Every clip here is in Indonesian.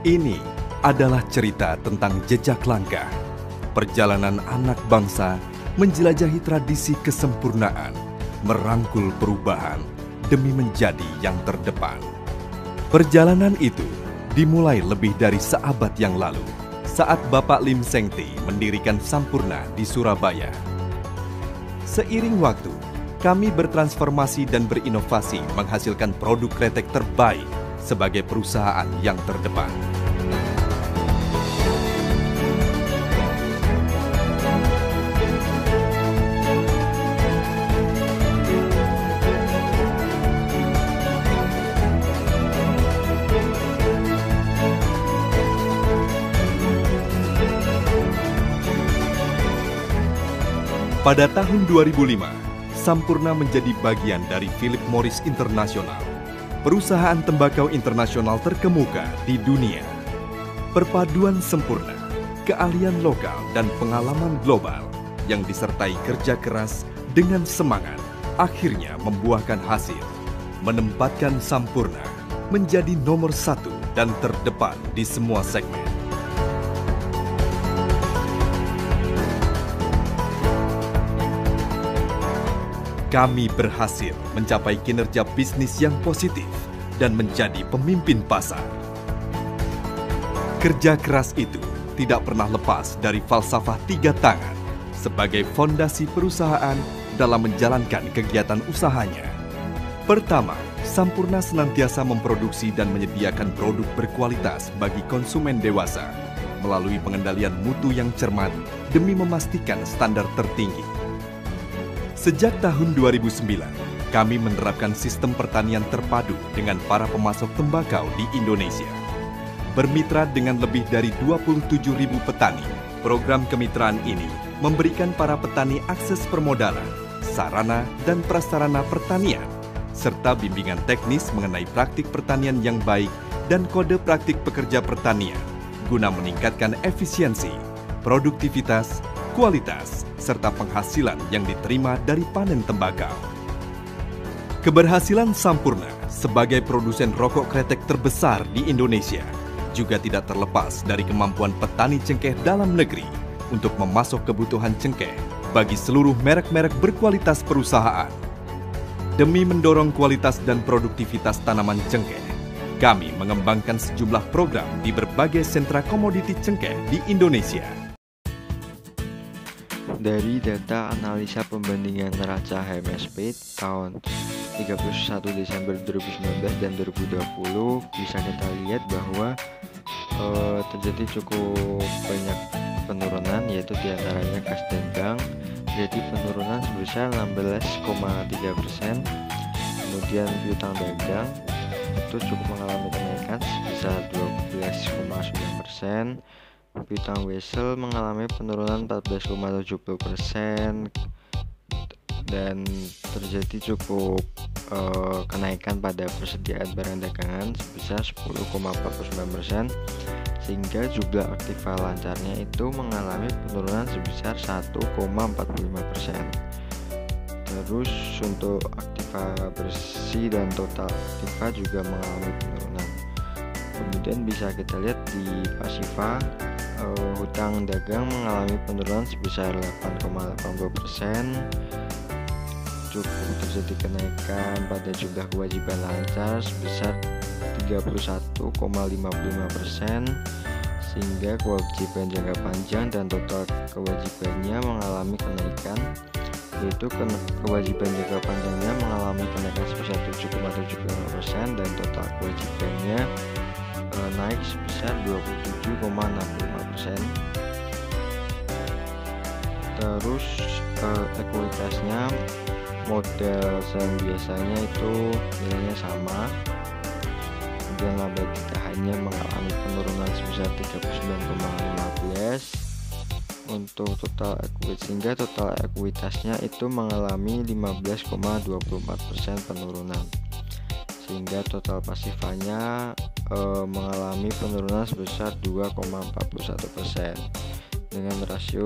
Ini adalah cerita tentang jejak langkah, perjalanan anak bangsa menjelajahi tradisi kesempurnaan, merangkul perubahan demi menjadi yang terdepan. Perjalanan itu dimulai lebih dari seabad yang lalu saat Bapak Lim Seng Tee mendirikan Sampurna di Surabaya. Seiring waktu, kami bertransformasi dan berinovasi menghasilkan produk kretek terbaik sebagai perusahaan yang terdepan. Pada tahun 2005, Sampurna menjadi bagian dari Philip Morris International, perusahaan tembakau internasional terkemuka di dunia. Perpaduan sempurna, keahlian lokal dan pengalaman global yang disertai kerja keras dengan semangat akhirnya membuahkan hasil, menempatkan Sampurna menjadi nomor 1 dan terdepan di semua segmen. Kami berhasil mencapai kinerja bisnis yang positif dan menjadi pemimpin pasar. Kerja keras itu tidak pernah lepas dari falsafah 3 tangan sebagai fondasi perusahaan dalam menjalankan kegiatan usahanya. Pertama, Sampurna senantiasa memproduksi dan menyediakan produk berkualitas bagi konsumen dewasa melalui pengendalian mutu yang cermat demi memastikan standar tertinggi. Sejak tahun 2009, kami menerapkan sistem pertanian terpadu dengan para pemasok tembakau di Indonesia. Bermitra dengan lebih dari 27.000 petani, program kemitraan ini memberikan para petani akses permodalan, sarana dan prasarana pertanian, serta bimbingan teknis mengenai praktik pertanian yang baik dan kode praktik pekerja pertanian, guna meningkatkan efisiensi, produktivitas, kualitas, serta penghasilan yang diterima dari panen tembakau. Keberhasilan Sampurna sebagai produsen rokok kretek terbesar di Indonesia juga tidak terlepas dari kemampuan petani cengkeh dalam negeri untuk memasok kebutuhan cengkeh bagi seluruh merek-merek berkualitas perusahaan. Demi mendorong kualitas dan produktivitas tanaman cengkeh, kami mengembangkan sejumlah program di berbagai sentra komoditi cengkeh di Indonesia. Dari data analisa pembandingan neraca HMSP tahun 31 Desember 2019 dan 2020 bisa kita lihat bahwa terjadi cukup banyak penurunan, yaitu diantaranya kas dan bank jadi penurunan sebesar 16,3%. Kemudian piutang dagang itu cukup mengalami kenaikan sebesar 12,9%. Piutang wesel mengalami penurunan 14,70% dan terjadi cukup kenaikan pada persediaan barang dagangan sebesar 10,49%, sehingga jumlah aktiva lancarnya itu mengalami penurunan sebesar 1,45%. Terus untuk aktiva bersih dan total aktiva juga mengalami penurunan. Kemudian bisa kita lihat di pasifa, hutang dagang mengalami penurunan sebesar 8,82%. Cukup terjadi kenaikan pada jumlah kewajiban lancar sebesar 31,55%, sehingga kewajiban jangka panjang dan total kewajibannya mengalami kenaikan, yaitu kewajiban jangka panjangnya mengalami kenaikan sebesar 7,75% dan total kewajibannya naik sebesar 27,65%. Terus ekuitasnya, modal saham biasanya itu nilainya sama, kemudian laba ditahannya mengalami penurunan sebesar 39,15 untuk total ekuitas, sehingga total ekuitasnya itu mengalami 15,24% penurunan, sehingga total pasifanya mengalami penurunan sebesar 2,41% dengan rasio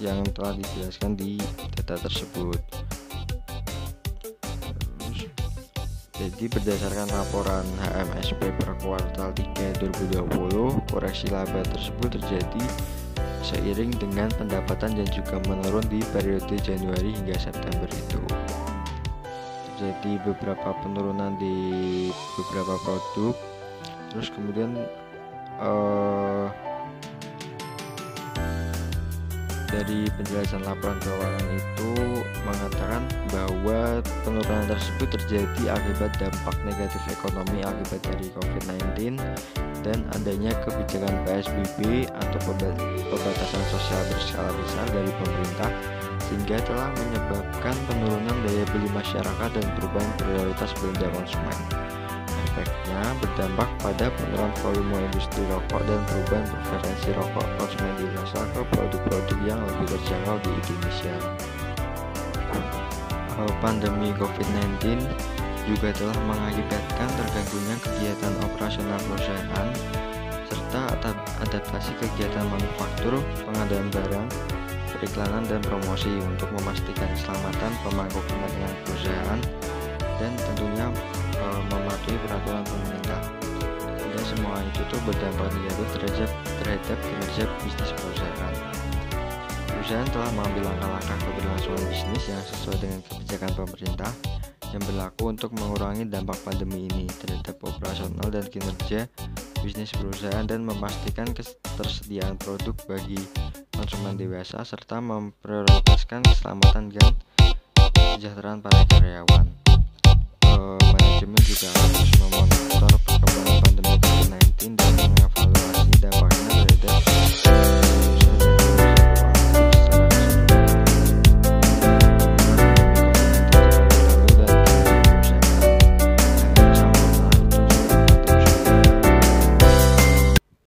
yang telah dijelaskan di data tersebut. Jadi berdasarkan laporan HMSP per kuartal 3 2020, koreksi laba tersebut terjadi seiring dengan pendapatan yang juga menurun di periode Januari hingga September itu. Terjadi beberapa penurunan di beberapa produk. Terus kemudian dari penjelasan laporan keuangan itu mengatakan bahwa penurunan tersebut terjadi akibat dampak negatif ekonomi akibat dari COVID-19 dan adanya kebijakan PSBB atau pembatasan sosial berskala besar dari pemerintah, sehingga telah menyebabkan penurunan daya beli masyarakat dan perubahan prioritas belanja konsumen. Efeknya berdampak pada penurunan volume industri rokok dan perubahan preferensi rokok konsumen di Indonesia ke produk-produk yang lebih terjangkau di Indonesia. Pandemi COVID-19 juga telah mengakibatkan terganggunya kegiatan operasional perusahaan serta adaptasi kegiatan manufaktur, pengadaan barang, periklanan dan promosi untuk memastikan keselamatan pemangku kepentingan perusahaan dan tentunya mematuhi peraturan pemerintah. Dan semua itu berdampak negatif terhadap kinerja bisnis perusahaan. Perusahaan telah mengambil langkah-langkah keberlangsungan bisnis yang sesuai dengan kebijakan pemerintah yang berlaku untuk mengurangi dampak pandemi ini terhadap operasional dan kinerja bisnis perusahaan dan memastikan ketersediaan produk bagi konsumen dewasa serta memprioritaskan keselamatan dan kesejahteraan para karyawan. Manajemen juga harus memonitor